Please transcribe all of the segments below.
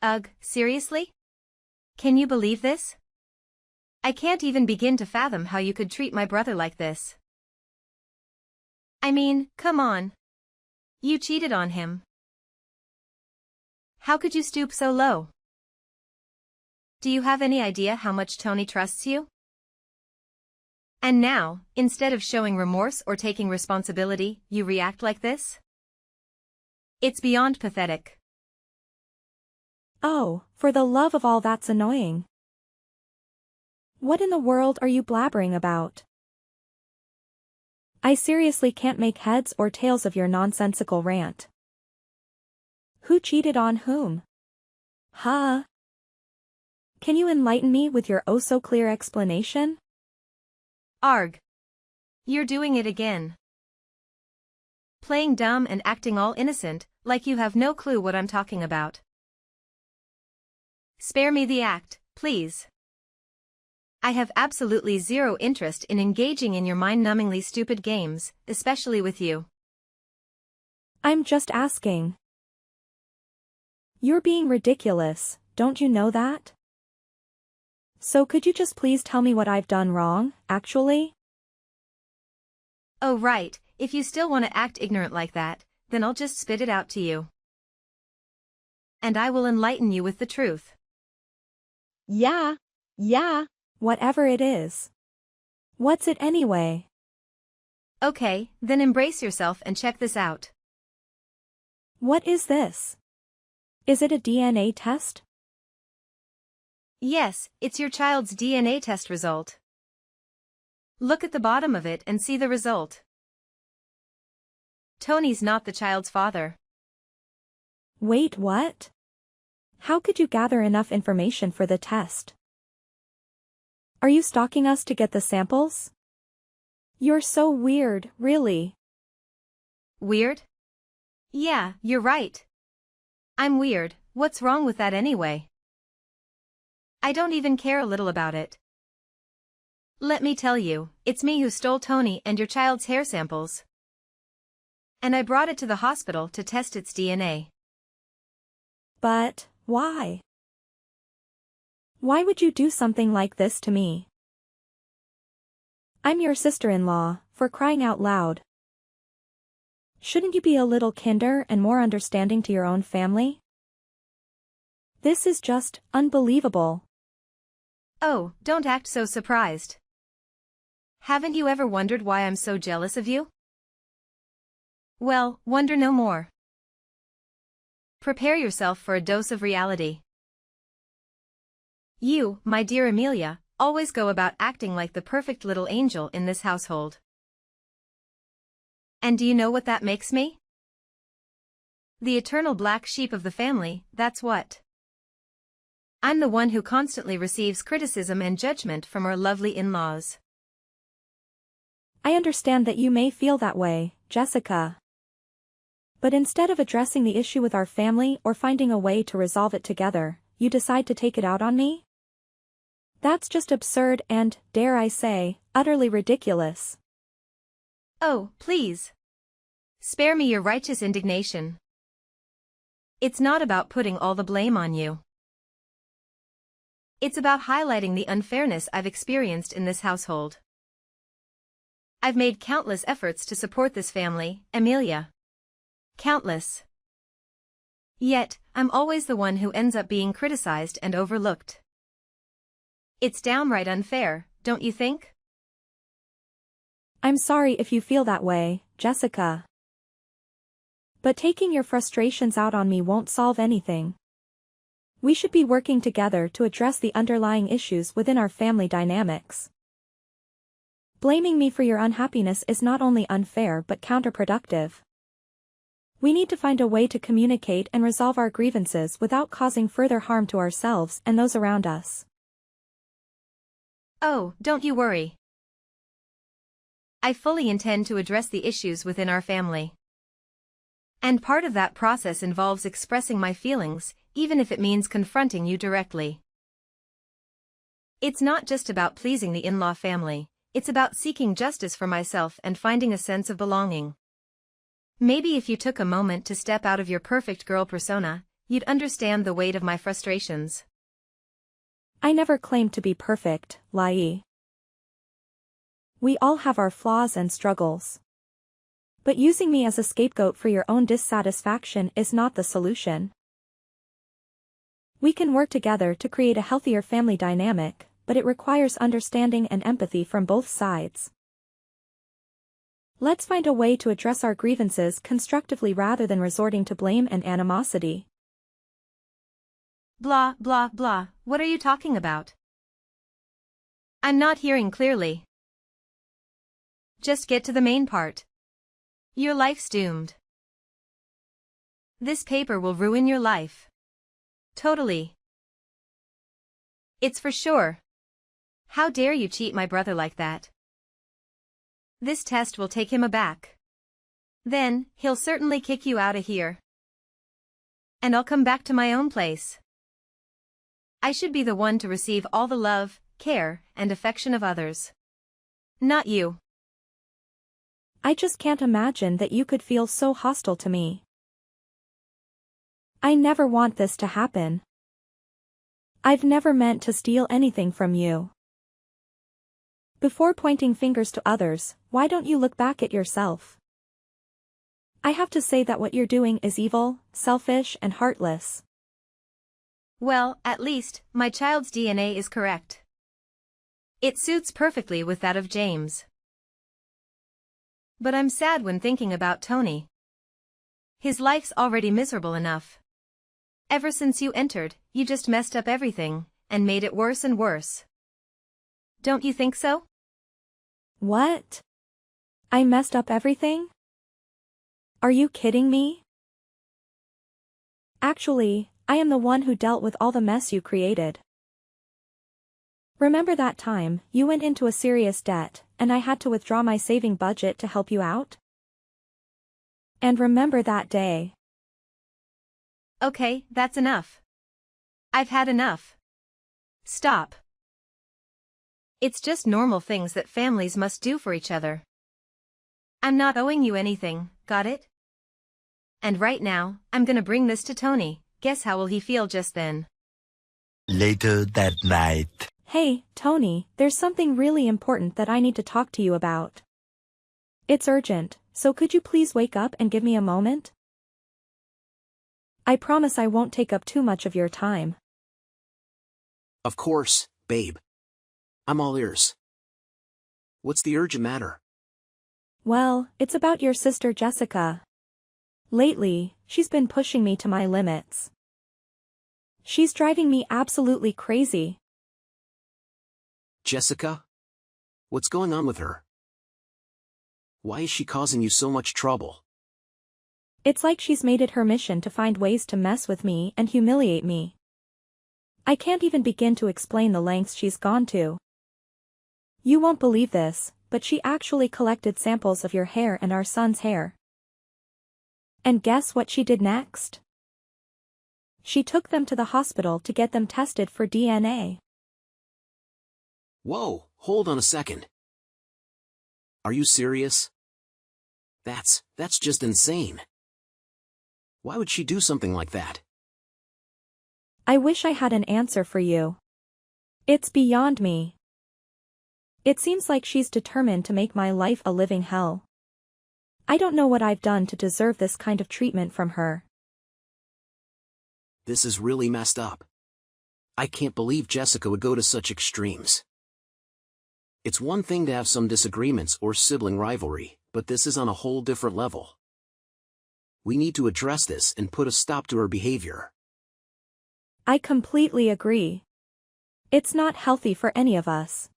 Ugh, seriously? Can you believe this? I can't even begin to fathom how you could treat my brother like this. I mean, come on. You cheated on him. How could you stoop so low? Do you have any idea how much Tony trusts you? And now, instead of showing remorse or taking responsibility, you react like this? It's beyond pathetic. Oh, for the love of all that's annoying. What in the world are you blabbering about? I seriously can't make heads or tails of your nonsensical rant. Who cheated on whom? Huh? Can you enlighten me with your oh-so-clear explanation? Arg. You're doing it again. Playing dumb and acting all innocent, like you have no clue what I'm talking about. Spare me the act, please. I have absolutely zero interest in engaging in your mind-numbingly stupid games, especially with you. I'm just asking. You're being ridiculous, don't you know that? So could you just please tell me what I've done wrong, actually? Oh right, if you still want to act ignorant like that, then I'll just spit it out to you. And I will enlighten you with the truth. Yeah. Whatever it is. What's it anyway? Okay, then embrace yourself and check this out. What is this? Is it a DNA test? Yes, it's your child's DNA test result. Look at the bottom of it and see the result. Tony's not the child's father. Wait, what? How could you gather enough information for the test? Are you stalking us to get the samples? You're so weird, really. Weird? Yeah, you're right. I'm weird, what's wrong with that anyway? I don't even care a little about it. Let me tell you, it's me who stole Tony and your child's hair samples. And I brought it to the hospital to test its DNA. But, why? Why would you do something like this to me? I'm your sister-in-law, for crying out loud. Shouldn't you be a little kinder and more understanding to your own family? This is just unbelievable. Oh, don't act so surprised. Haven't you ever wondered why I'm so jealous of you? Well, wonder no more. Prepare yourself for a dose of reality. You, my dear Amelia, always go about acting like the perfect little angel in this household. And do you know what that makes me? The eternal black sheep of the family, that's what. I'm the one who constantly receives criticism and judgment from our lovely in-laws. I understand that you may feel that way, Jessica. But instead of addressing the issue with our family or finding a way to resolve it together, you decide to take it out on me? That's just absurd and, dare I say, utterly ridiculous. Oh, please. Spare me your righteous indignation. It's not about putting all the blame on you. It's about highlighting the unfairness I've experienced in this household. I've made countless efforts to support this family, Amelia. Countless. Yet, I'm always the one who ends up being criticized and overlooked. It's downright unfair, don't you think? I'm sorry if you feel that way, Jessica. But taking your frustrations out on me won't solve anything. We should be working together to address the underlying issues within our family dynamics. Blaming me for your unhappiness is not only unfair but counterproductive. We need to find a way to communicate and resolve our grievances without causing further harm to ourselves and those around us. Oh, don't you worry. I fully intend to address the issues within our family. And part of that process involves expressing my feelings, even if it means confronting you directly. It's not just about pleasing the in-law family, it's about seeking justice for myself and finding a sense of belonging. Maybe if you took a moment to step out of your perfect girl persona, you'd understand the weight of my frustrations. I never claimed to be perfect, Lai. We all have our flaws and struggles. But using me as a scapegoat for your own dissatisfaction is not the solution. We can work together to create a healthier family dynamic, but it requires understanding and empathy from both sides. Let's find a way to address our grievances constructively rather than resorting to blame and animosity. Blah, blah, blah, what are you talking about? I'm not hearing clearly. Just get to the main part. Your life's doomed. This paper will ruin your life. Totally. It's for sure. How dare you cheat my brother like that? This test will take him aback. Then, he'll certainly kick you out of here. And I'll come back to my own place. I should be the one to receive all the love, care, and affection of others. Not you. I just can't imagine that you could feel so hostile to me. I never want this to happen. I've never meant to steal anything from you. Before pointing fingers to others, why don't you look back at yourself? I have to say that what you're doing is evil, selfish, and heartless. Well, at least, my child's DNA is correct. It suits perfectly with that of James. But I'm sad when thinking about Tony. His life's already miserable enough. Ever since you entered, you just messed up everything, and made it worse and worse. Don't you think so? What? I messed up everything? Are you kidding me? Actually, I am the one who dealt with all the mess you created. Remember that time you went into a serious debt, and I had to withdraw my saving budget to help you out? And remember that day. Okay, that's enough. I've had enough. Stop. It's just normal things that families must do for each other. I'm not owing you anything, got it? And right now, I'm gonna bring this to Tony. Guess how will he feel just then? Later that night. Hey, Tony, there's something really important that I need to talk to you about. It's urgent, so could you please wake up and give me a moment? I promise I won't take up too much of your time. Of course, babe. I'm all ears. What's the urgent matter? Well, it's about your sister Jessica. Lately, she's been pushing me to my limits. She's driving me absolutely crazy. Jessica? What's going on with her? Why is she causing you so much trouble? It's like she's made it her mission to find ways to mess with me and humiliate me. I can't even begin to explain the lengths she's gone to. You won't believe this, but she actually collected samples of your hair and our son's hair. And guess what she did next? She took them to the hospital to get them tested for DNA. Whoa, hold on a second. Are you serious? That's just insane. Why would she do something like that? I wish I had an answer for you. It's beyond me. It seems like she's determined to make my life a living hell. I don't know what I've done to deserve this kind of treatment from her. This is really messed up. I can't believe Jessica would go to such extremes. It's one thing to have some disagreements or sibling rivalry, but this is on a whole different level. We need to address this and put a stop to her behavior. I completely agree. It's not healthy for any of us.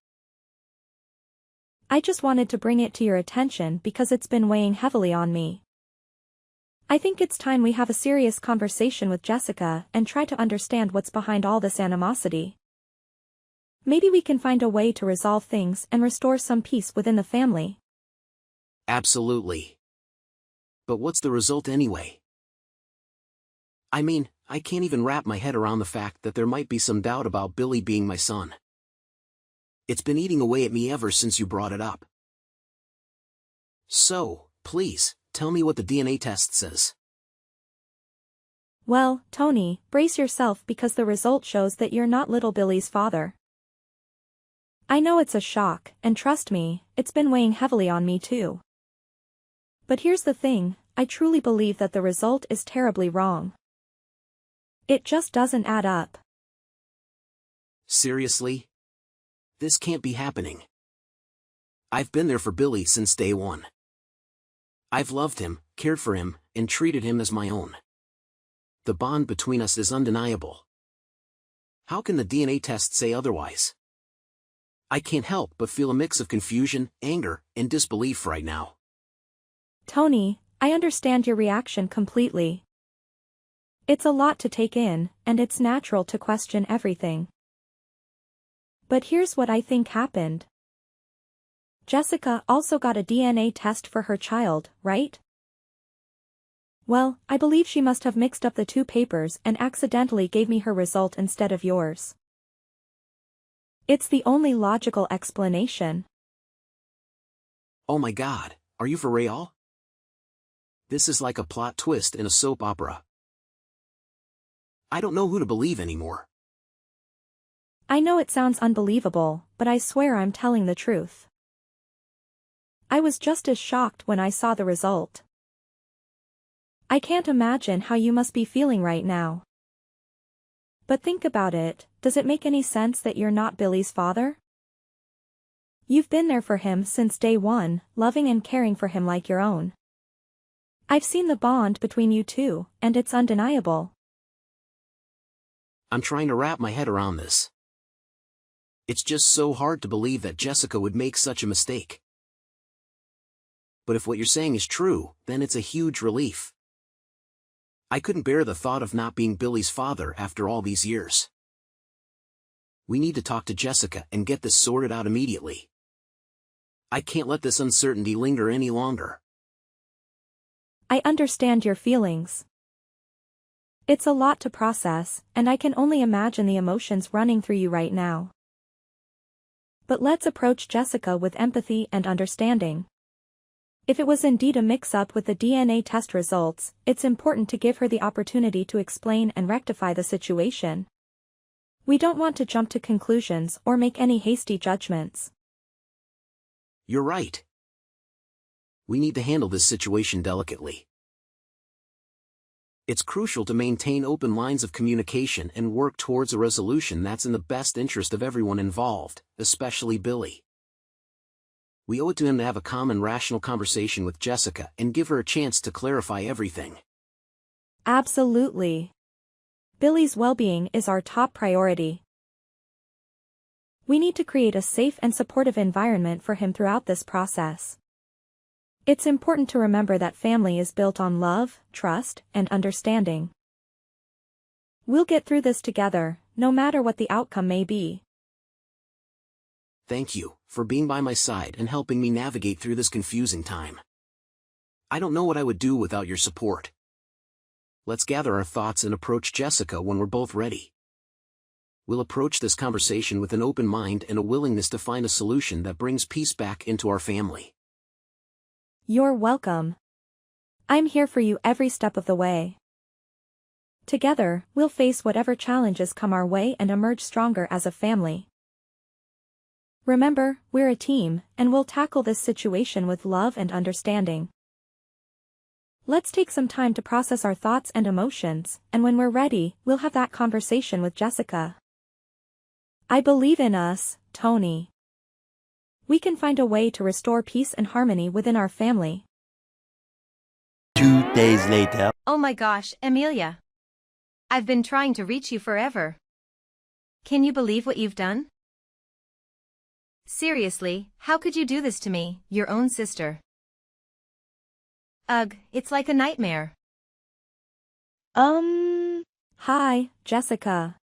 I just wanted to bring it to your attention because it's been weighing heavily on me. I think it's time we have a serious conversation with Jessica and try to understand what's behind all this animosity. Maybe we can find a way to resolve things and restore some peace within the family. Absolutely. But what's the result anyway? I mean, I can't even wrap my head around the fact that there might be some doubt about Billy being my son. It's been eating away at me ever since you brought it up. So, please, tell me what the DNA test says. Well, Tony, brace yourself because the result shows that you're not little Billy's father. I know it's a shock, and trust me, it's been weighing heavily on me too. But here's the thing, I truly believe that the result is terribly wrong. It just doesn't add up. Seriously? This can't be happening. I've been there for Billy since day one. I've loved him, cared for him, and treated him as my own. The bond between us is undeniable. How can the DNA test say otherwise? I can't help but feel a mix of confusion, anger, and disbelief right now. Tony, I understand your reaction completely. It's a lot to take in, and it's natural to question everything. But here's what I think happened. Jessica also got a DNA test for her child, right? Well, I believe she must have mixed up the two papers and accidentally gave me her result instead of yours. It's the only logical explanation. Oh my God, are you for real? This is like a plot twist in a soap opera. I don't know who to believe anymore. I know it sounds unbelievable, but I swear I'm telling the truth. I was just as shocked when I saw the result. I can't imagine how you must be feeling right now. But think about it, does it make any sense that you're not Billy's father? You've been there for him since day one, loving and caring for him like your own. I've seen the bond between you two, and it's undeniable. I'm trying to wrap my head around this. It's just so hard to believe that Jessica would make such a mistake. But if what you're saying is true, then it's a huge relief. I couldn't bear the thought of not being Billy's father after all these years. We need to talk to Jessica and get this sorted out immediately. I can't let this uncertainty linger any longer. I understand your feelings. It's a lot to process, and I can only imagine the emotions running through you right now. But let's approach Jessica with empathy and understanding. If it was indeed a mix-up with the DNA test results, it's important to give her the opportunity to explain and rectify the situation. We don't want to jump to conclusions or make any hasty judgments. You're right. We need to handle this situation delicately. It's crucial to maintain open lines of communication and work towards a resolution that's in the best interest of everyone involved, especially Billy. We owe it to him to have a calm and rational conversation with Jessica and give her a chance to clarify everything. Absolutely. Billy's well-being is our top priority. We need to create a safe and supportive environment for him throughout this process. It's important to remember that family is built on love, trust, and understanding. We'll get through this together, no matter what the outcome may be. Thank you for being by my side and helping me navigate through this confusing time. I don't know what I would do without your support. Let's gather our thoughts and approach Jessica when we're both ready. We'll approach this conversation with an open mind and a willingness to find a solution that brings peace back into our family. You're welcome. I'm here for you every step of the way. Together, we'll face whatever challenges come our way and emerge stronger as a family. Remember, we're a team, and we'll tackle this situation with love and understanding. Let's take some time to process our thoughts and emotions, and when we're ready, we'll have that conversation with Jessica. I believe in us, Tony. We can find a way to restore peace and harmony within our family. 2 days later. Oh my gosh, Amelia. I've been trying to reach you forever. Can you believe what you've done? Seriously, how could you do this to me, your own sister? Ugh, it's like a nightmare. Hi, Jessica.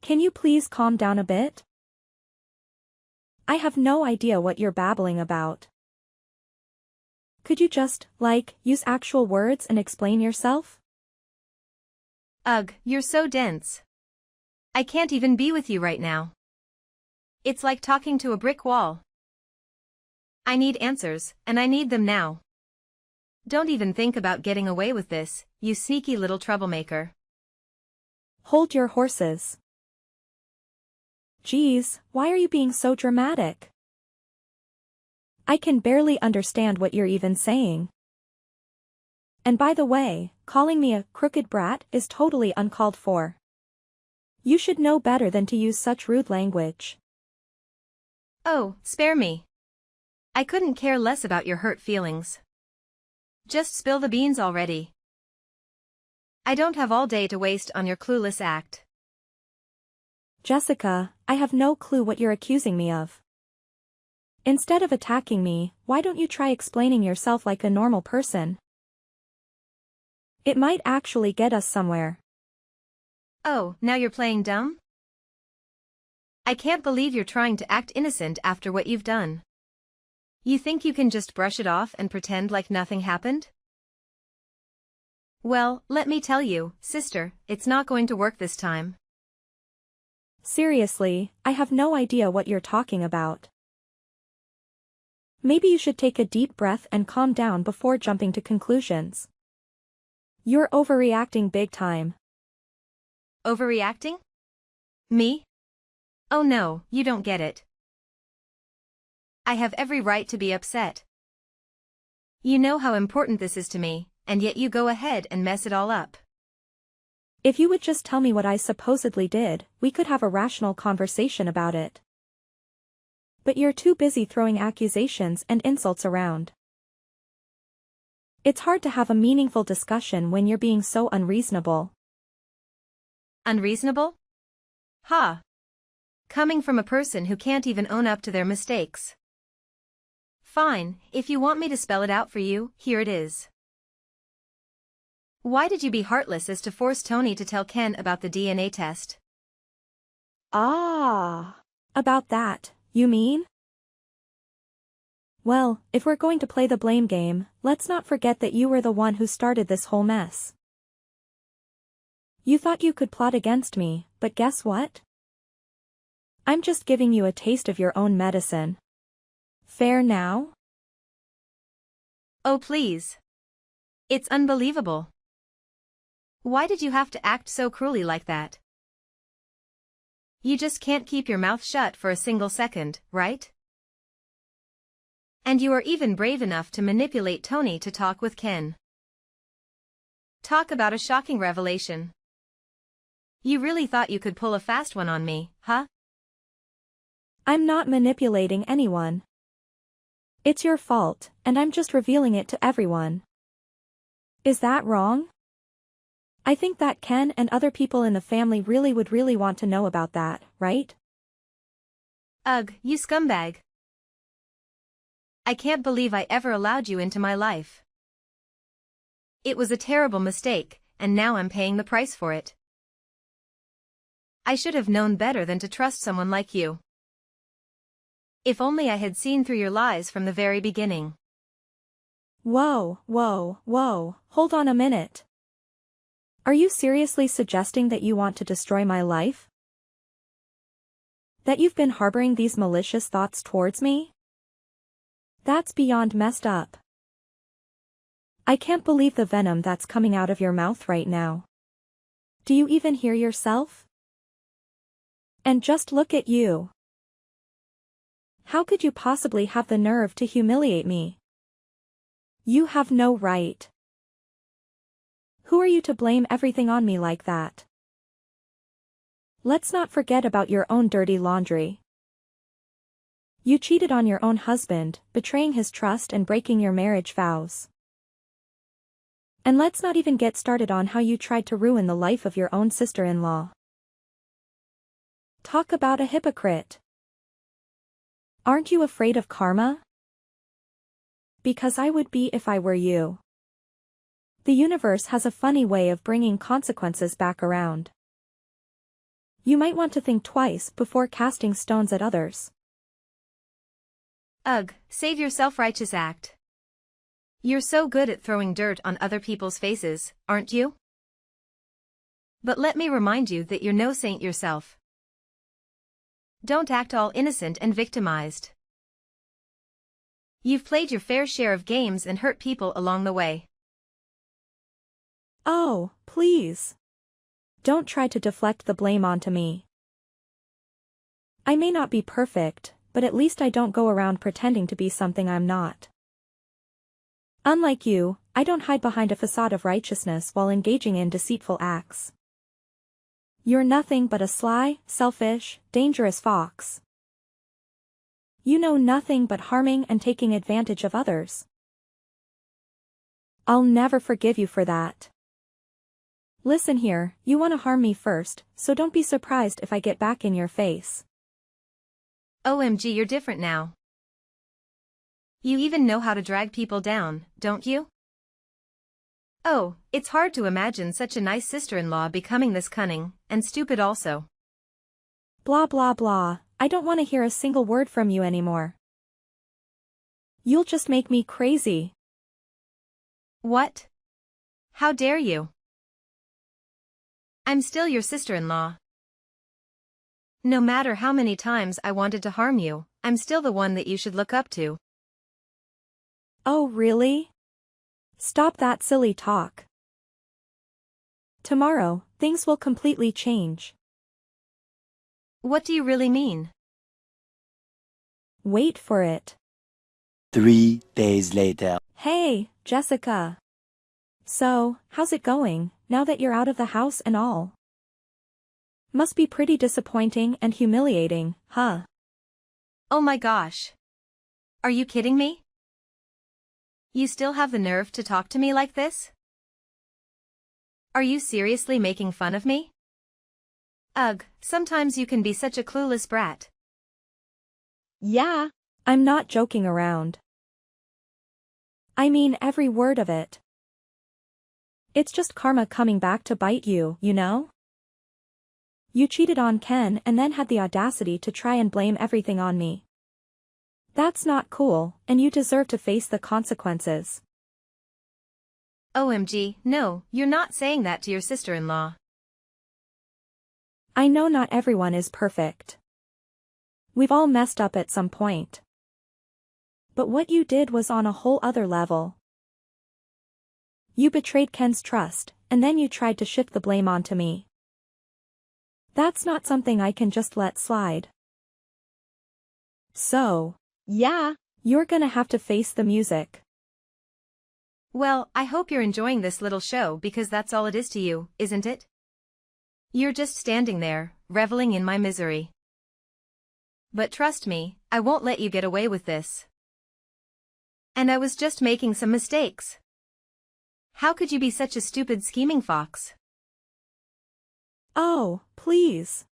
Can you please calm down a bit? I have no idea what you're babbling about. Could you just, use actual words and explain yourself? Ugh, you're so dense. I can't even be with you right now. It's like talking to a brick wall. I need answers, and I need them now. Don't even think about getting away with this, you sneaky little troublemaker. Hold your horses. Geez, why are you being so dramatic? I can barely understand what you're even saying. And by the way, calling me a crooked brat is totally uncalled for. You should know better than to use such rude language. Oh, spare me. I couldn't care less about your hurt feelings. Just spill the beans already. I don't have all day to waste on your clueless act. Jessica, I have no clue what you're accusing me of. Instead of attacking me, why don't you try explaining yourself like a normal person? It might actually get us somewhere. Oh, now you're playing dumb? I can't believe you're trying to act innocent after what you've done. You think you can just brush it off and pretend like nothing happened? Well, let me tell you, sister, it's not going to work this time. Seriously, I have no idea what you're talking about. Maybe you should take a deep breath and calm down before jumping to conclusions. You're overreacting big time. Overreacting? Me? Oh no, you don't get it. I have every right to be upset. You know how important this is to me, and yet you go ahead and mess it all up. If you would just tell me what I supposedly did, we could have a rational conversation about it. But you're too busy throwing accusations and insults around. It's hard to have a meaningful discussion when you're being so unreasonable. Unreasonable? Ha! Coming from a person who can't even own up to their mistakes. Fine, if you want me to spell it out for you, here it is. Why did you be heartless as to force Tony to tell Ken about the DNA test? Ah, about that, you mean? Well, if we're going to play the blame game, let's not forget that you were the one who started this whole mess. You thought you could plot against me, but guess what? I'm just giving you a taste of your own medicine. Fair now? Oh please. It's unbelievable. Why did you have to act so cruelly like that? You just can't keep your mouth shut for a single second, right? And you are even brave enough to manipulate Tony to talk with Ken. Talk about a shocking revelation. You really thought you could pull a fast one on me, huh? I'm not manipulating anyone. It's your fault, and I'm just revealing it to everyone. Is that wrong? I think that Ken and other people in the family would really want to know about that, right? Ugh, you scumbag. I can't believe I ever allowed you into my life. It was a terrible mistake, and now I'm paying the price for it. I should have known better than to trust someone like you. If only I had seen through your lies from the very beginning. Whoa, hold on a minute. Are you seriously suggesting that you want to destroy my life? That you've been harboring these malicious thoughts towards me? That's beyond messed up. I can't believe the venom that's coming out of your mouth right now. Do you even hear yourself? And just look at you. How could you possibly have the nerve to humiliate me? You have no right. Who are you to blame everything on me like that? Let's not forget about your own dirty laundry. You cheated on your own husband, betraying his trust and breaking your marriage vows. And let's not even get started on how you tried to ruin the life of your own sister-in-law. Talk about a hypocrite. Aren't you afraid of karma? Because I would be if I were you. The universe has a funny way of bringing consequences back around. You might want to think twice before casting stones at others. Ugh, save your self-righteous act. You're so good at throwing dirt on other people's faces, aren't you? But let me remind you that you're no saint yourself. Don't act all innocent and victimized. You've played your fair share of games and hurt people along the way. Oh, please. Don't try to deflect the blame onto me. I may not be perfect, but at least I don't go around pretending to be something I'm not. Unlike you, I don't hide behind a facade of righteousness while engaging in deceitful acts. You're nothing but a sly, selfish, dangerous fox. You know nothing but harming and taking advantage of others. I'll never forgive you for that. Listen here, you want to harm me first, so don't be surprised if I get back in your face. OMG, you're different now. You even know how to drag people down, don't you? Oh, it's hard to imagine such a nice sister-in-law becoming this cunning, and stupid also. Blah blah blah, I don't want to hear a single word from you anymore. You'll just make me crazy. What? How dare you? I'm still your sister-in-law. No matter how many times I wanted to harm you, I'm still the one that you should look up to. Oh really? Stop that silly talk. Tomorrow, things will completely change. What do you really mean? Wait for it. 3 days later. Hey, Jessica. So, how's it going, now that you're out of the house and all? Must be pretty disappointing and humiliating, huh? Oh my gosh. Are you kidding me? You still have the nerve to talk to me like this? Are you seriously making fun of me? Ugh, sometimes you can be such a clueless brat. Yeah, I'm not joking around. I mean every word of it. It's just karma coming back to bite you, you know? You cheated on Ken and then had the audacity to try and blame everything on me. That's not cool, and you deserve to face the consequences. OMG, no, you're not saying that to your sister-in-law. I know not everyone is perfect. We've all messed up at some point. But what you did was on a whole other level. You betrayed Ken's trust, and then you tried to shift the blame onto me. That's not something I can just let slide. So, yeah, you're gonna have to face the music. Well, I hope you're enjoying this little show because that's all it is to you, isn't it? You're just standing there, reveling in my misery. But trust me, I won't let you get away with this. And I was just making some mistakes. How could you be such a stupid scheming fox? Oh, please.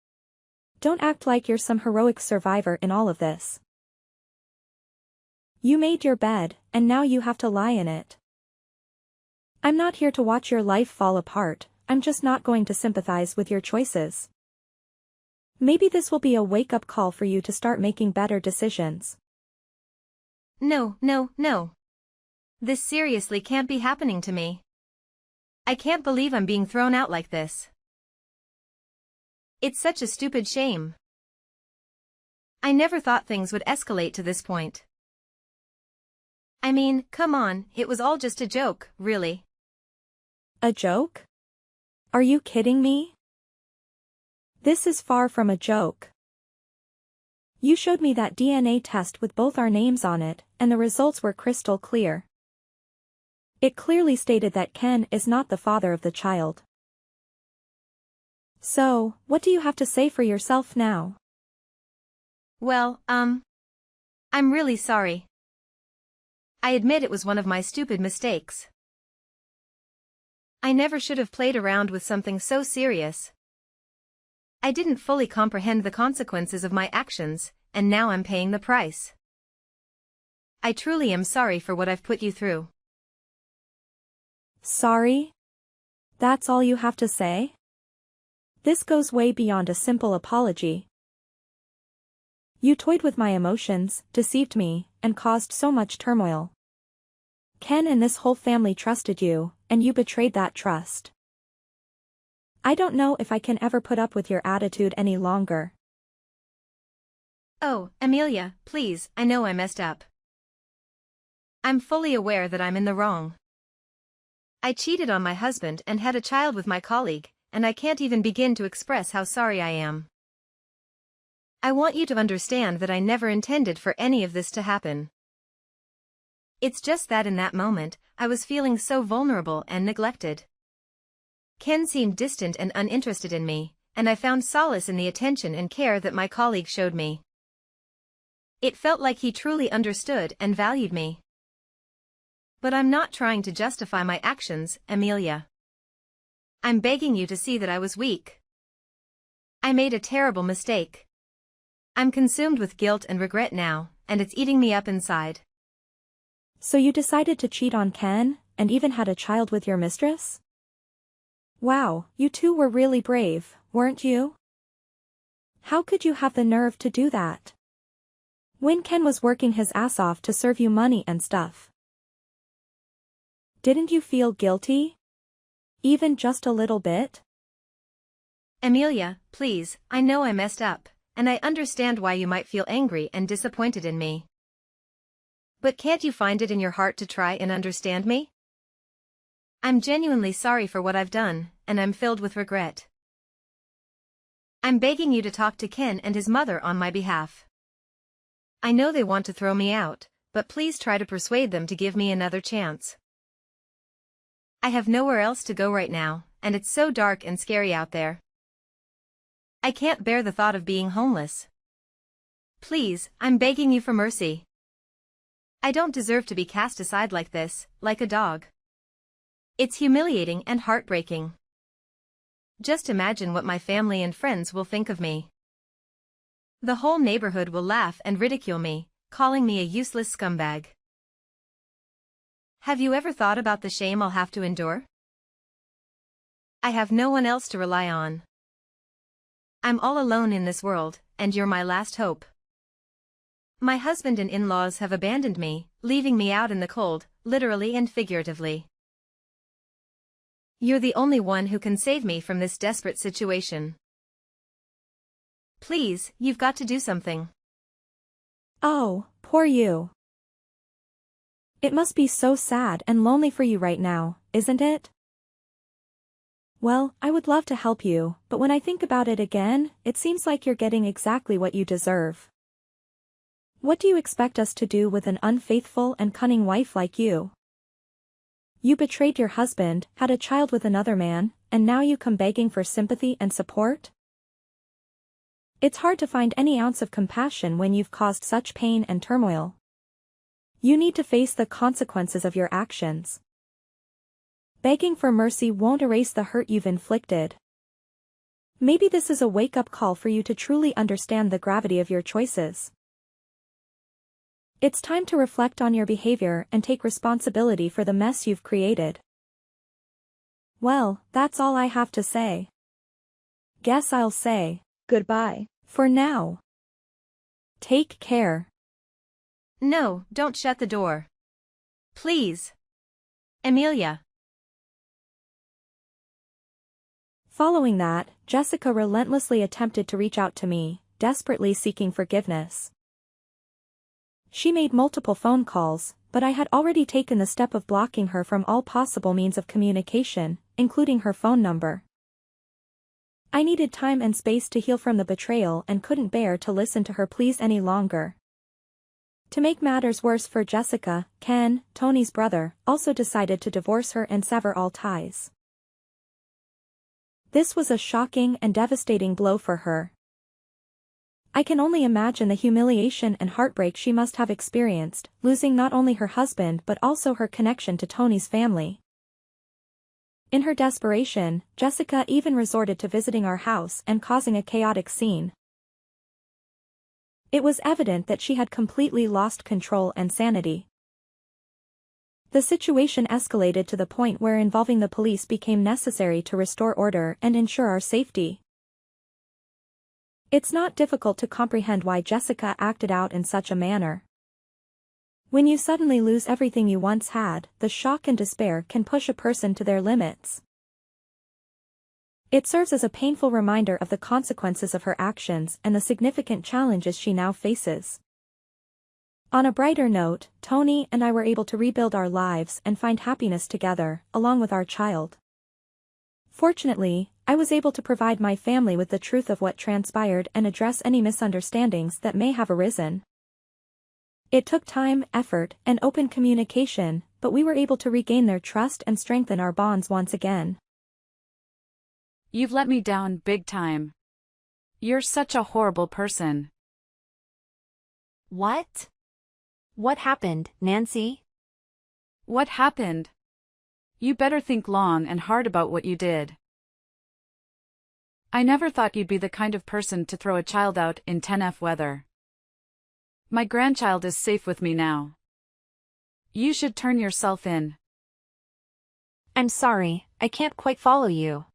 Don't act like you're some heroic survivor in all of this. You made your bed, and now you have to lie in it. I'm not here to watch your life fall apart, I'm just not going to sympathize with your choices. Maybe this will be a wake-up call for you to start making better decisions. No, no, no. This seriously can't be happening to me. I can't believe I'm being thrown out like this. It's such a stupid shame. I never thought things would escalate to this point. I mean, come on, it was all just a joke, really. A joke? Are you kidding me? This is far from a joke. You showed me that DNA test with both our names on it, and the results were crystal clear. It clearly stated that Ken is not the father of the child. So, what do you have to say for yourself now? Well, I'm really sorry. I admit it was one of my stupid mistakes. I never should have played around with something so serious. I didn't fully comprehend the consequences of my actions, and now I'm paying the price. I truly am sorry for what I've put you through. Sorry? That's all you have to say? This goes way beyond a simple apology. You toyed with my emotions, deceived me, and caused so much turmoil. Ken and this whole family trusted you, and you betrayed that trust. I don't know if I can ever put up with your attitude any longer. Oh, Amelia, please, I know I messed up. I'm fully aware that I'm in the wrong. I cheated on my husband and had a child with my colleague, and I can't even begin to express how sorry I am. I want you to understand that I never intended for any of this to happen. It's just that in that moment, I was feeling so vulnerable and neglected. Ken seemed distant and uninterested in me, and I found solace in the attention and care that my colleague showed me. It felt like he truly understood and valued me. But I'm not trying to justify my actions, Amelia. I'm begging you to see that I was weak. I made a terrible mistake. I'm consumed with guilt and regret now, and it's eating me up inside. So you decided to cheat on Ken, and even had a child with your mistress? Wow, you two were really brave, weren't you? How could you have the nerve to do that? When Ken was working his ass off to serve you money and stuff. Didn't you feel guilty? Even just a little bit? Amelia, please, I know I messed up, and I understand why you might feel angry and disappointed in me. But can't you find it in your heart to try and understand me? I'm genuinely sorry for what I've done, and I'm filled with regret. I'm begging you to talk to Ken and his mother on my behalf. I know they want to throw me out, but please try to persuade them to give me another chance. I have nowhere else to go right now, and it's so dark and scary out there. I can't bear the thought of being homeless. Please, I'm begging you for mercy. I don't deserve to be cast aside like this, like a dog. It's humiliating and heartbreaking. Just imagine what my family and friends will think of me. The whole neighborhood will laugh and ridicule me, calling me a useless scumbag. Have you ever thought about the shame I'll have to endure? I have no one else to rely on. I'm all alone in this world, and you're my last hope. My husband and in-laws have abandoned me, leaving me out in the cold, literally and figuratively. You're the only one who can save me from this desperate situation. Please, you've got to do something. Oh, poor you. It must be so sad and lonely for you right now, isn't it? Well, I would love to help you, but when I think about it again, it seems like you're getting exactly what you deserve. What do you expect us to do with an unfaithful and cunning wife like you? You betrayed your husband, had a child with another man, and now you come begging for sympathy and support? It's hard to find any ounce of compassion when you've caused such pain and turmoil. You need to face the consequences of your actions. Begging for mercy won't erase the hurt you've inflicted. Maybe this is a wake-up call for you to truly understand the gravity of your choices. It's time to reflect on your behavior and take responsibility for the mess you've created. Well, that's all I have to say. Guess I'll say goodbye for now. Take care. No, don't shut the door. Please. Amelia. Following that, Jessica relentlessly attempted to reach out to me, desperately seeking forgiveness. She made multiple phone calls, but I had already taken the step of blocking her from all possible means of communication, including her phone number. I needed time and space to heal from the betrayal and couldn't bear to listen to her pleas any longer. To make matters worse for Jessica, Ken, Tony's brother, also decided to divorce her and sever all ties. This was a shocking and devastating blow for her. I can only imagine the humiliation and heartbreak she must have experienced, losing not only her husband but also her connection to Tony's family. In her desperation, Jessica even resorted to visiting our house and causing a chaotic scene. It was evident that she had completely lost control and sanity. The situation escalated to the point where involving the police became necessary to restore order and ensure our safety. It's not difficult to comprehend why Jessica acted out in such a manner. When you suddenly lose everything you once had, the shock and despair can push a person to their limits. It serves as a painful reminder of the consequences of her actions and the significant challenges she now faces. On a brighter note, Tony and I were able to rebuild our lives and find happiness together, along with our child. Fortunately, I was able to provide my family with the truth of what transpired and address any misunderstandings that may have arisen. It took time, effort, and open communication, but we were able to regain their trust and strengthen our bonds once again. You've let me down big time. You're such a horrible person. What? What happened, Nancy? What happened? You better think long and hard about what you did. I never thought you'd be the kind of person to throw a child out in 10F weather. My grandchild is safe with me now. You should turn yourself in. I'm sorry, I can't quite follow you.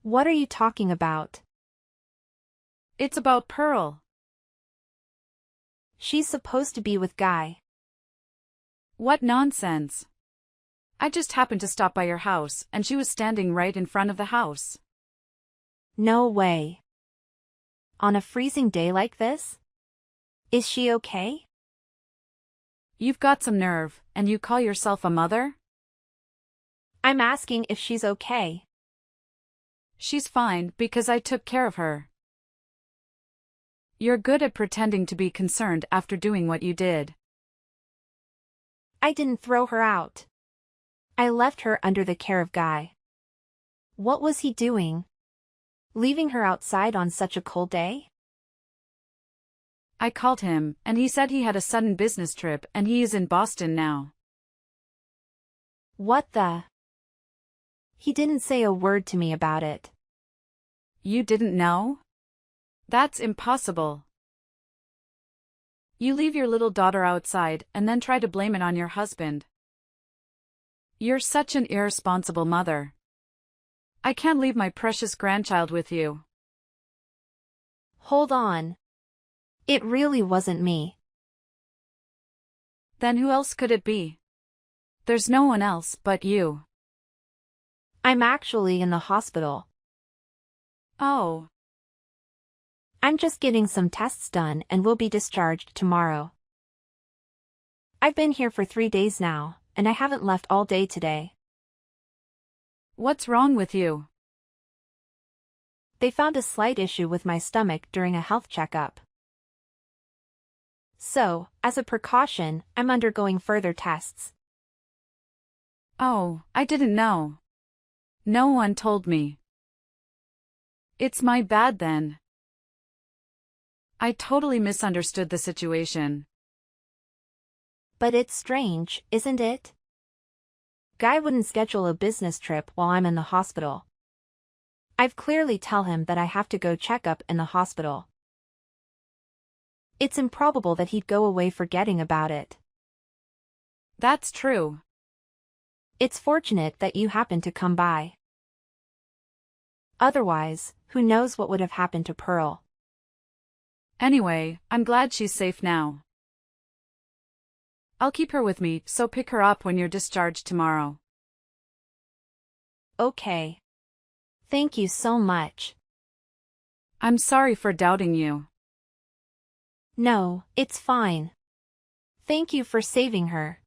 What are you talking about? It's about Pearl. She's supposed to be with Guy. What nonsense. I just happened to stop by your house and she was standing right in front of the house. No way. On a freezing day like this? Is she okay? You've got some nerve, and you call yourself a mother? I'm asking if she's okay. She's fine because I took care of her. You're good at pretending to be concerned after doing what you did. I didn't throw her out. I left her under the care of Guy. What was he doing? Leaving her outside on such a cold day? I called him, and he said he had a sudden business trip and he is in Boston now. What the? He didn't say a word to me about it. You didn't know? That's impossible. You leave your little daughter outside and then try to blame it on your husband. You're such an irresponsible mother. I can't leave my precious grandchild with you. Hold on. It really wasn't me. Then who else could it be? There's no one else but you. I'm actually in the hospital. Oh. I'm just getting some tests done and will be discharged tomorrow. I've been here for 3 days now, and I haven't left all day today. What's wrong with you? They found a slight issue with my stomach during a health checkup. So, as a precaution, I'm undergoing further tests. Oh, I didn't know. No one told me. It's my bad then. I totally misunderstood the situation. But it's strange, isn't it? Guy wouldn't schedule a business trip while I'm in the hospital. I've clearly tell him that I have to go check up in the hospital. It's improbable that he'd go away forgetting about it. That's true. It's fortunate that you happened to come by. Otherwise, who knows what would have happened to Pearl. Anyway, I'm glad she's safe now. I'll keep her with me, so pick her up when you're discharged tomorrow. Okay. Thank you so much. I'm sorry for doubting you. No, it's fine. Thank you for saving her.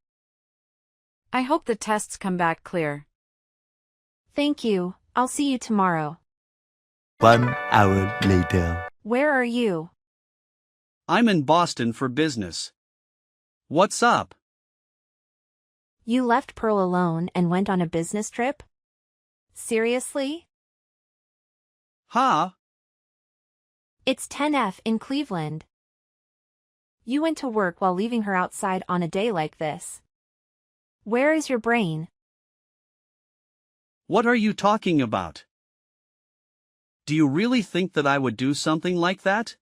I hope the tests come back clear. Thank you, I'll see you tomorrow. 1 hour later. Where are you? I'm in Boston for business. What's up? You left Pearl alone and went on a business trip? Seriously? Huh? It's 10F in Cleveland. You went to work while leaving her outside on a day like this. Where is your brain? What are you talking about? Do you really think that I would do something like that?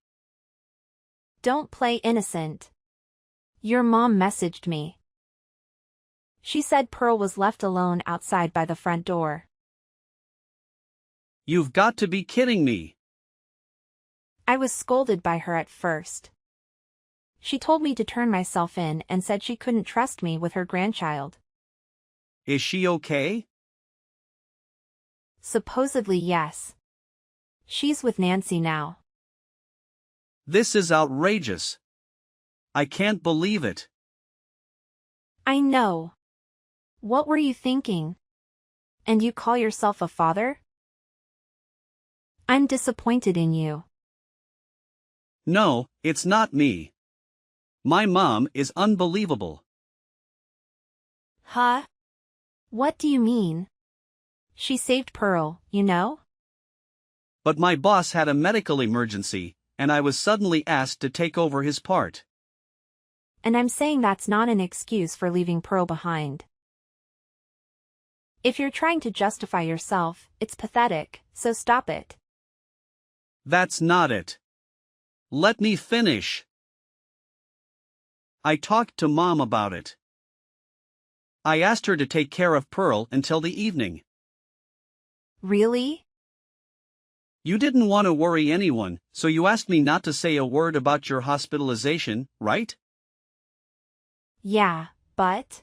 Don't play innocent. Your mom messaged me. She said Pearl was left alone outside by the front door. You've got to be kidding me. I was scolded by her at first. She told me to turn myself in and said she couldn't trust me with her grandchild. Is she okay? Supposedly yes. She's with Nancy now. This is outrageous. I can't believe it. I know. What were you thinking? And you call yourself a father? I'm disappointed in you. No, it's not me. My mom is unbelievable. Huh? What do you mean? She saved Pearl, you know? But my boss had a medical emergency, and I was suddenly asked to take over his part. And I'm saying that's not an excuse for leaving Pearl behind. If you're trying to justify yourself, it's pathetic, so stop it. That's not it. Let me finish. I talked to Mom about it. I asked her to take care of Pearl until the evening. Really? You didn't want to worry anyone, so you asked me not to say a word about your hospitalization, right? Yeah, but...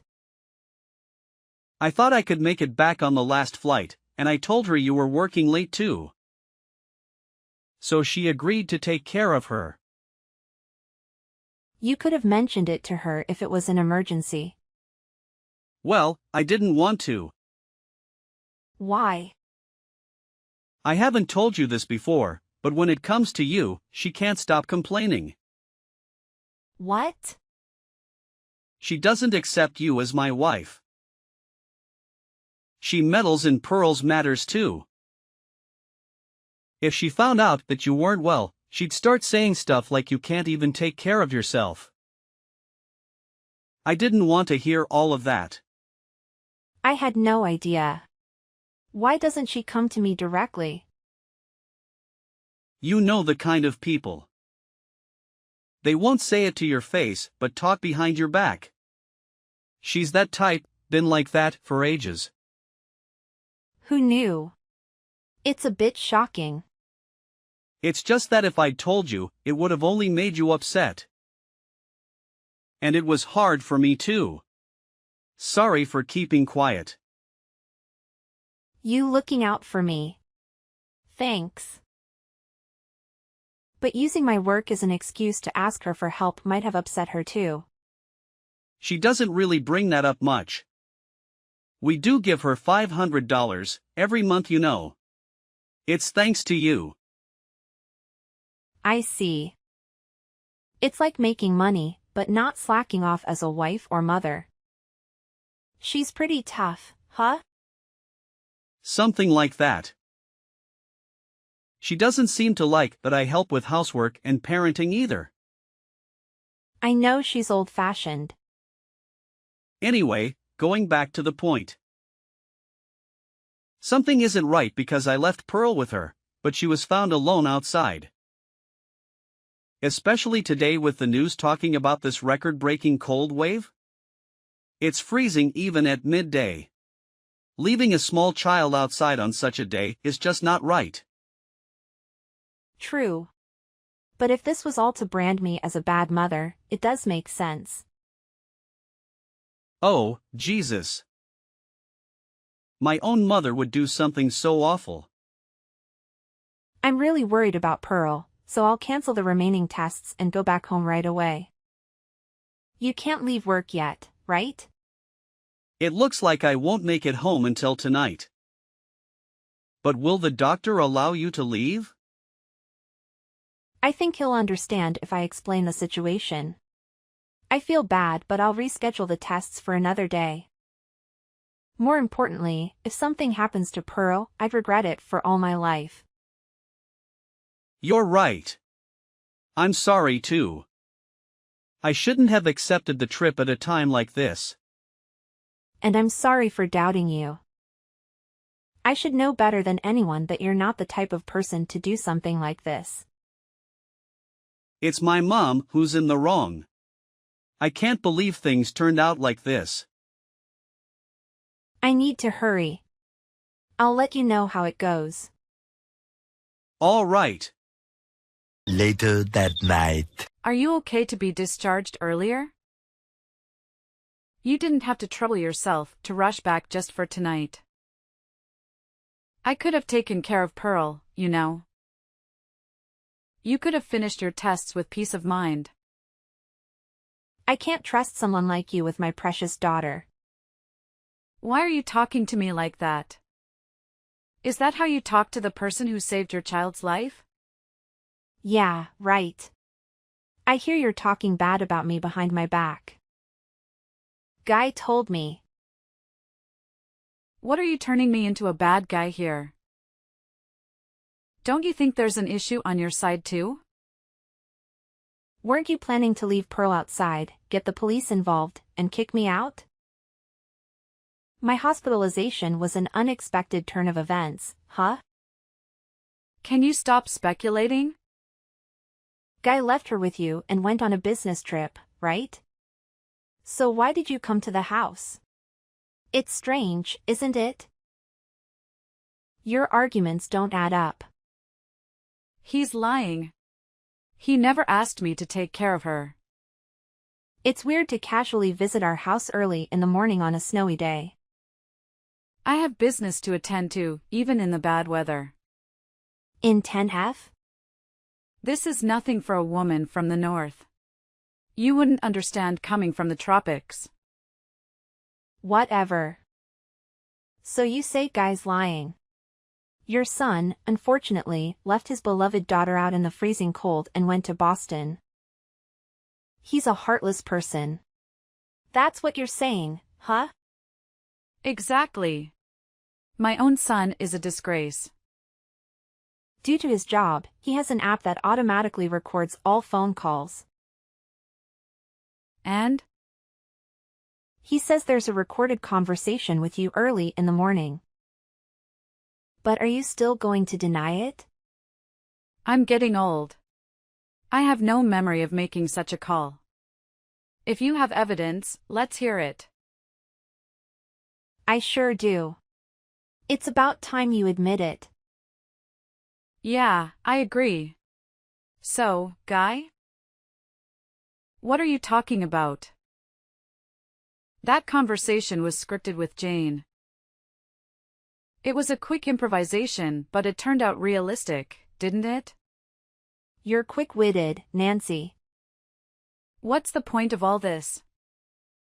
I thought I could make it back on the last flight, and I told her you were working late too. So she agreed to take care of her. You could have mentioned it to her if it was an emergency. Well, I didn't want to. Why? I haven't told you this before, but when it comes to you, she can't stop complaining. What? She doesn't accept you as my wife. She meddles in Pearl's matters too. If she found out that you weren't well, she'd start saying stuff like you can't even take care of yourself. I didn't want to hear all of that. I had no idea. Why doesn't she come to me directly? You know the kind of people. They won't say it to your face, but talk behind your back. She's that type, been like that for ages. Who knew? It's a bit shocking. It's just that if I'd told you, it would have only made you upset. And it was hard for me too. Sorry for keeping quiet. You looking out for me. Thanks. But using my work as an excuse to ask her for help might have upset her too. She doesn't really bring that up much. We do give her $500 every month, you know. It's thanks to you. I see. It's like making money, but not slacking off as a wife or mother. She's pretty tough, huh? Something like that. She doesn't seem to like that I help with housework and parenting either. I know she's old-fashioned. Anyway, going back to the point. Something isn't right because I left Pearl with her, but she was found alone outside. Especially today with the news talking about this record-breaking cold wave? It's freezing even at midday. Leaving a small child outside on such a day is just not right. True. But if this was all to brand me as a bad mother, it does make sense. Oh, Jesus. My own mother would do something so awful. I'm really worried about Pearl, so I'll cancel the remaining tests and go back home right away. You can't leave work yet, right? It looks like I won't make it home until tonight. But will the doctor allow you to leave? I think he'll understand if I explain the situation. I feel bad, but I'll reschedule the tests for another day. More importantly, if something happens to Pearl, I'd regret it for all my life. You're right. I'm sorry too. I shouldn't have accepted the trip at a time like this. And I'm sorry for doubting you. I should know better than anyone that you're not the type of person to do something like this. It's my mom who's in the wrong. I can't believe things turned out like this. I need to hurry. I'll let you know how it goes. All right. Later that night. Are you okay to be discharged earlier? You didn't have to trouble yourself to rush back just for tonight. I could have taken care of Pearl, you know. You could have finished your tests with peace of mind. I can't trust someone like you with my precious daughter. Why are you talking to me like that? Is that how you talk to the person who saved your child's life? Yeah, right. I hear you're talking bad about me behind my back. Guy told me. What are you turning me into a bad guy here? Don't you think there's an issue on your side too? Weren't you planning to leave Pearl outside, get the police involved, and kick me out? My hospitalization was an unexpected turn of events, huh? Can you stop speculating? Guy left her with you and went on a business trip, right? So why did you come to the house? It's strange, isn't it? Your arguments don't add up. He's lying. He never asked me to take care of her. It's weird to casually visit our house early in the morning on a snowy day. I have business to attend to, even in the bad weather. In 10F? This is nothing for a woman from the north. You wouldn't understand coming from the tropics. Whatever. So you say Guy's lying. Your son, unfortunately, left his beloved daughter out in the freezing cold and went to Boston. He's a heartless person. That's what you're saying, huh? Exactly. My own son is a disgrace. Due to his job, he has an app that automatically records all phone calls. And? He says there's a recorded conversation with you early in the morning. But are you still going to deny it? I'm getting old. I have no memory of making such a call. If you have evidence, let's hear it. I sure do. It's about time you admit it. Yeah, I agree. So, Guy? What are you talking about? That conversation was scripted with Jane. It was a quick improvisation, but it turned out realistic, didn't it? You're quick-witted, Nancy. What's the point of all this?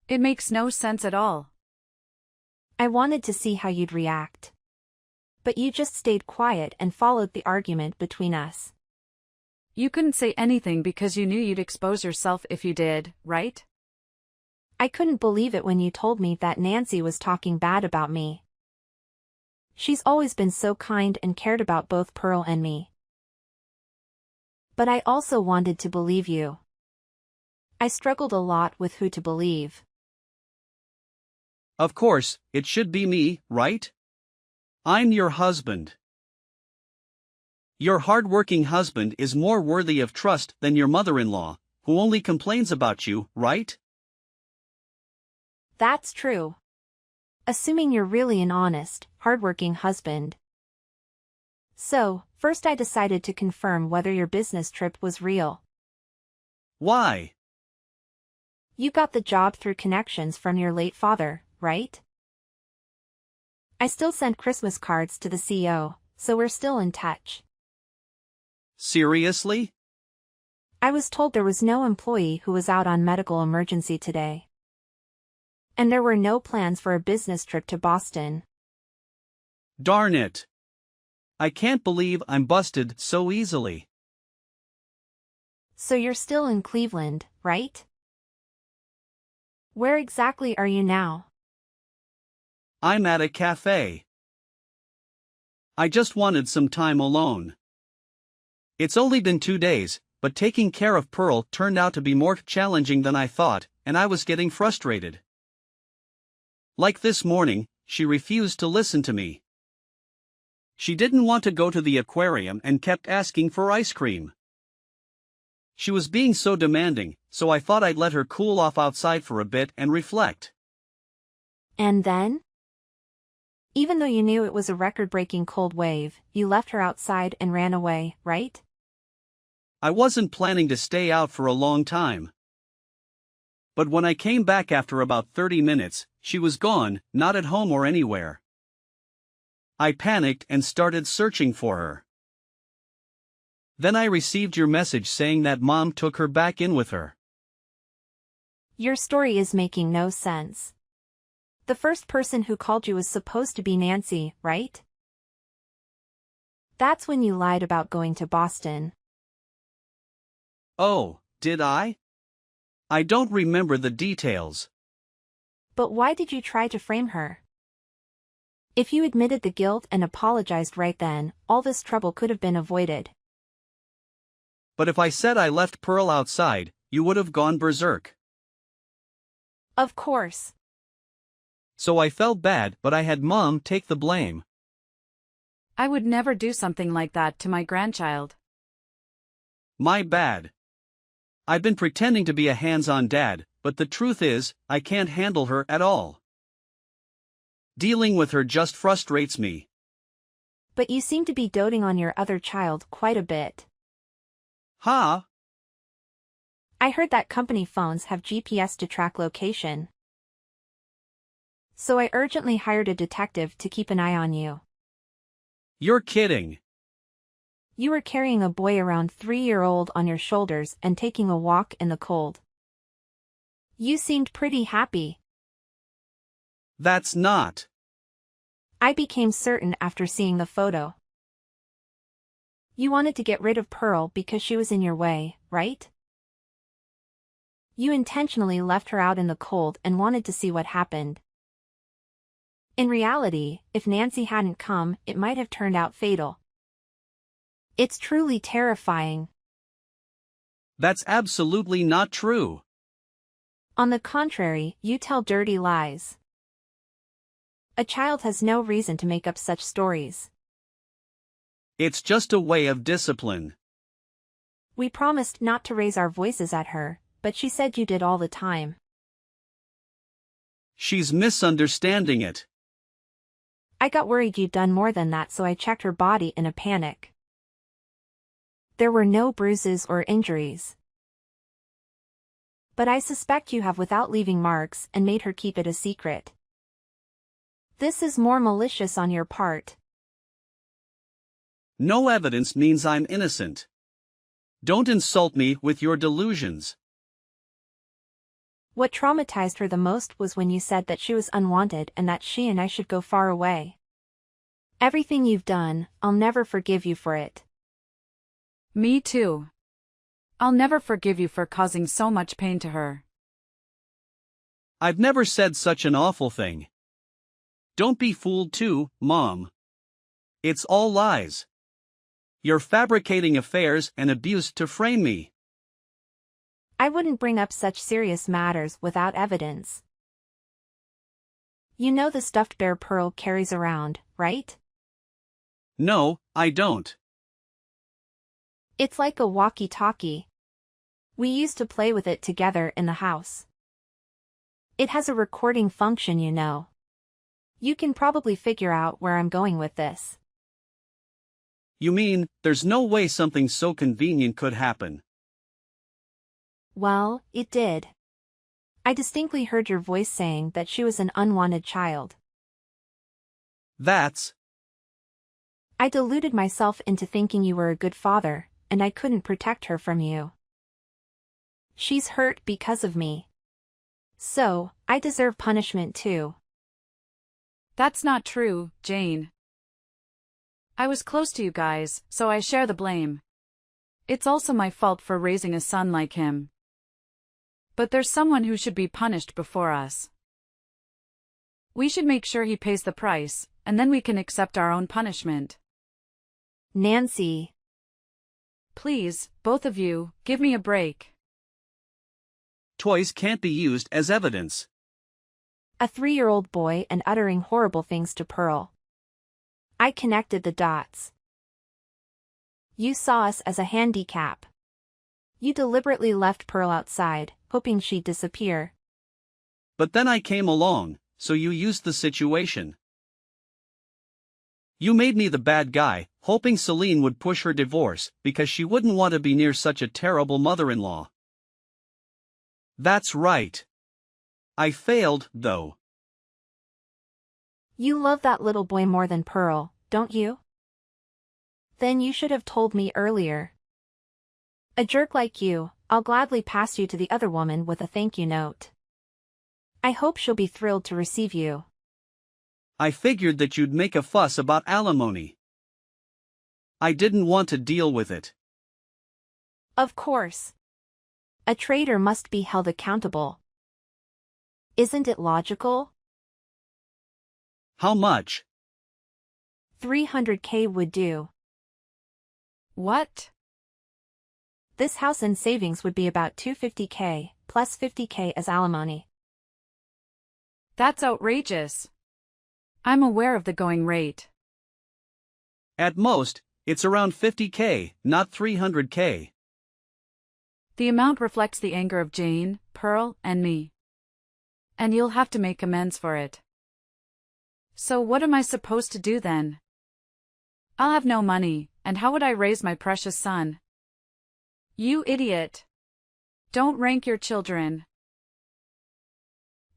It makes no sense at all. I wanted to see how you'd react. But you just stayed quiet and followed the argument between us. You couldn't say anything because you knew you'd expose yourself if you did, right? I couldn't believe it when you told me that Nancy was talking bad about me. She's always been so kind and cared about both Pearl and me. But I also wanted to believe you. I struggled a lot with who to believe. Of course, it should be me, right? I'm your husband. Your hard-working husband is more worthy of trust than your mother-in-law, who only complains about you, right? That's true. Assuming you're really an honest, hardworking husband. So, first I decided to confirm whether your business trip was real. Why? You got the job through connections from your late father, right? I still send Christmas cards to the CEO, so we're still in touch. Seriously? I was told there was no employee who was out on medical emergency today. And there were no plans for a business trip to Boston. Darn it. I can't believe I'm busted so easily. So you're still in Cleveland, right? Where exactly are you now? I'm at a cafe. I just wanted some time alone. It's only been 2 days, but taking care of Pearl turned out to be more challenging than I thought, and I was getting frustrated. Like this morning, she refused to listen to me. She didn't want to go to the aquarium and kept asking for ice cream. She was being so demanding, so I thought I'd let her cool off outside for a bit and reflect. And then? Even though you knew it was a record-breaking cold wave, you left her outside and ran away, right? I wasn't planning to stay out for a long time. But when I came back after about 30 minutes, she was gone, not at home or anywhere. I panicked and started searching for her. Then I received your message saying that Mom took her back in with her. Your story is making no sense. The first person who called you was supposed to be Nancy, right? That's when you lied about going to Boston. Oh, did I? I don't remember the details. But why did you try to frame her? If you admitted the guilt and apologized right then, all this trouble could have been avoided. But if I said I left Pearl outside, you would have gone berserk. Of course. So I felt bad, but I had Mom take the blame. I would never do something like that to my grandchild. My bad. I've been pretending to be a hands-on dad, but the truth is, I can't handle her at all. Dealing with her just frustrates me. But you seem to be doting on your other child quite a bit. Huh? I heard that company phones have GPS to track location. So I urgently hired a detective to keep an eye on you. You're kidding. You were carrying a boy around 3-year-old on your shoulders and taking a walk in the cold. You seemed pretty happy. That's not. I became certain after seeing the photo. You wanted to get rid of Pearl because she was in your way, right? You intentionally left her out in the cold and wanted to see what happened. In reality, if Nancy hadn't come, it might have turned out fatal. It's truly terrifying. That's absolutely not true. On the contrary, you tell dirty lies. A child has no reason to make up such stories. It's just a way of discipline. We promised not to raise our voices at her, but she said you did all the time. She's misunderstanding it. I got worried you'd done more than that, so I checked her body in a panic. There were no bruises or injuries. But I suspect you have without leaving marks and made her keep it a secret. This is more malicious on your part. No evidence means I'm innocent. Don't insult me with your delusions. What traumatized her the most was when you said that she was unwanted and that she and I should go far away. Everything you've done, I'll never forgive you for it. Me too. I'll never forgive you for causing so much pain to her. I've never said such an awful thing. Don't be fooled too, Mom. It's all lies. You're fabricating affairs and abuse to frame me. I wouldn't bring up such serious matters without evidence. You know the stuffed bear Pearl carries around, right? No, I don't. It's like a walkie-talkie. We used to play with it together in the house. It has a recording function, you know. You can probably figure out where I'm going with this. You mean, there's no way something so convenient could happen? Well, it did. I distinctly heard your voice saying that she was an unwanted child. That's... I deluded myself into thinking you were a good father, and I couldn't protect her from you. She's hurt because of me. So, I deserve punishment too. That's not true, Jane. I was close to you guys, so I share the blame. It's also my fault for raising a son like him. But there's someone who should be punished before us. We should make sure he pays the price, and then we can accept our own punishment. Nancy. Please, both of you, give me a break. Toys can't be used as evidence. A 3-year-old boy and uttering horrible things to Pearl. I connected the dots. You saw us as a handicap. You deliberately left Pearl outside, hoping she'd disappear. But then I came along, so you used the situation. You made me the bad guy, hoping Celine would push her divorce because she wouldn't want to be near such a terrible mother-in-law. That's right. I failed, though. You love that little boy more than Pearl, don't you? Then you should have told me earlier. A jerk like you, I'll gladly pass you to the other woman with a thank you note. I hope she'll be thrilled to receive you. I figured that you'd make a fuss about alimony. I didn't want to deal with it. Of course. A traitor must be held accountable. Isn't it logical? How much? 300K would do. What? This house and savings would be about 250K, plus 50K as alimony. That's outrageous. I'm aware of the going rate. At most, it's around 50K, not 300K. The amount reflects the anger of Jane, Pearl, and me. And you'll have to make amends for it. So what am I supposed to do then? I'll have no money, and how would I raise my precious son? You idiot. Don't rank your children.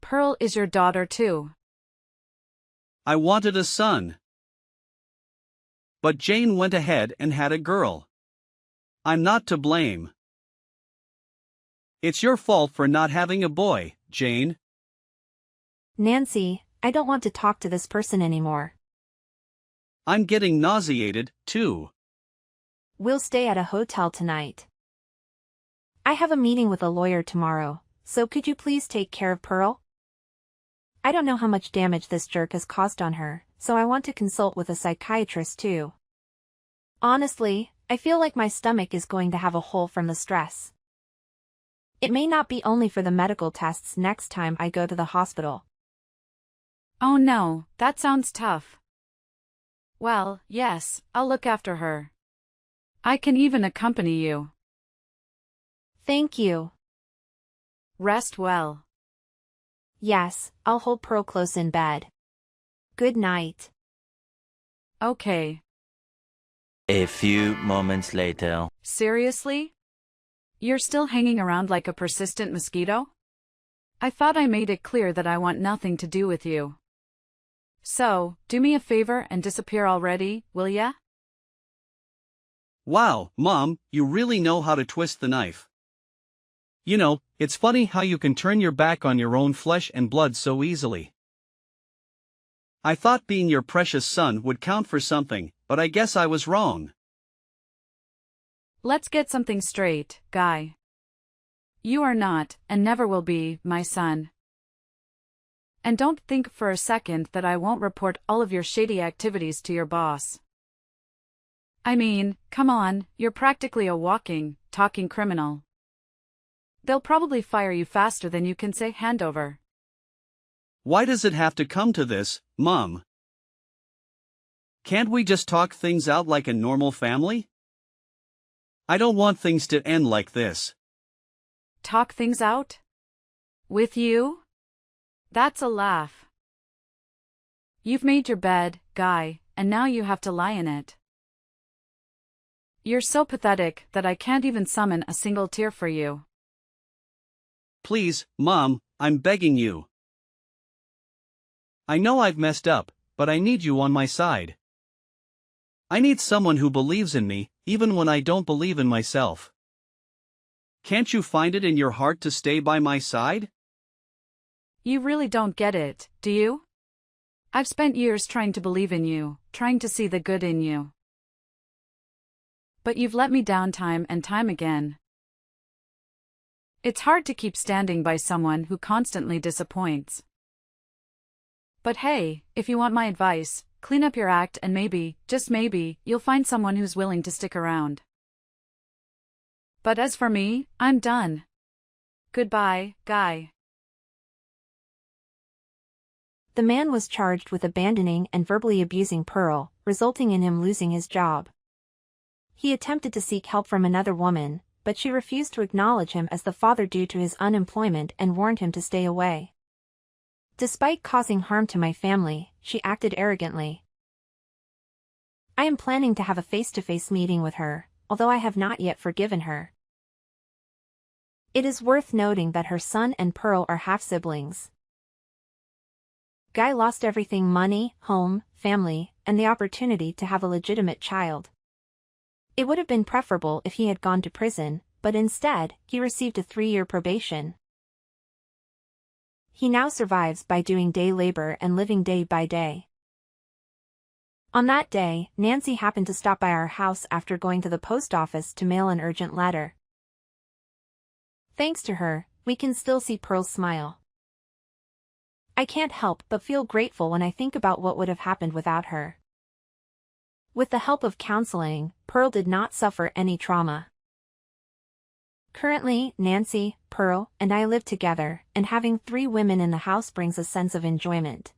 Pearl is your daughter too. I wanted a son. But Jane went ahead and had a girl. I'm not to blame. It's your fault for not having a boy, Jane. Nancy, I don't want to talk to this person anymore. I'm getting nauseated, too. We'll stay at a hotel tonight. I have a meeting with a lawyer tomorrow, so could you please take care of Pearl? I don't know how much damage this jerk has caused on her, so I want to consult with a psychiatrist too. Honestly, I feel like my stomach is going to have a hole from the stress. It may not be only for the medical tests next time I go to the hospital. Oh no, that sounds tough. Well, yes, I'll look after her. I can even accompany you. Thank you. Rest well. Yes, I'll hold Pearl close in bed. Good night. Okay. A few moments later. Seriously? You're still hanging around like a persistent mosquito? I thought I made it clear that I want nothing to do with you. So, do me a favor and disappear already, will ya? Wow, Mom, you really know how to twist the knife. You know, it's funny how you can turn your back on your own flesh and blood so easily. I thought being your precious son would count for something, but I guess I was wrong. Let's get something straight, Guy. You are not, and never will be, my son. And don't think for a second that I won't report all of your shady activities to your boss. I mean, come on, you're practically a walking, talking criminal. They'll probably fire you faster than you can say handover. Why does it have to come to this, Mom? Can't we just talk things out like a normal family? I don't want things to end like this. Talk things out? With you? That's a laugh. You've made your bed, Guy, and now you have to lie in it. You're so pathetic that I can't even summon a single tear for you. Please, Mom, I'm begging you. I know I've messed up, but I need you on my side. I need someone who believes in me, even when I don't believe in myself. Can't you find it in your heart to stay by my side? You really don't get it, do you? I've spent years trying to believe in you, trying to see the good in you. But you've let me down time and time again. It's hard to keep standing by someone who constantly disappoints. But hey, if you want my advice, clean up your act and maybe, just maybe, you'll find someone who's willing to stick around. But as for me, I'm done. Goodbye, Guy. The man was charged with abandoning and verbally abusing Pearl, resulting in him losing his job. He attempted to seek help from another woman, but she refused to acknowledge him as the father due to his unemployment and warned him to stay away. Despite causing harm to my family, she acted arrogantly. I am planning to have a face-to-face meeting with her, although I have not yet forgiven her. It is worth noting that her son and Pearl are half-siblings. Guy lost everything: money, home, family, and the opportunity to have a legitimate child. It would have been preferable if he had gone to prison, but instead, he received a 3-year probation. He now survives by doing day labor and living day by day. On that day, Nancy happened to stop by our house after going to the post office to mail an urgent letter. Thanks to her, we can still see Pearl's smile. I can't help but feel grateful when I think about what would have happened without her. With the help of counseling, Pearl did not suffer any trauma. Currently, Nancy, Pearl, and I live together, and having 3 women in the house brings a sense of enjoyment.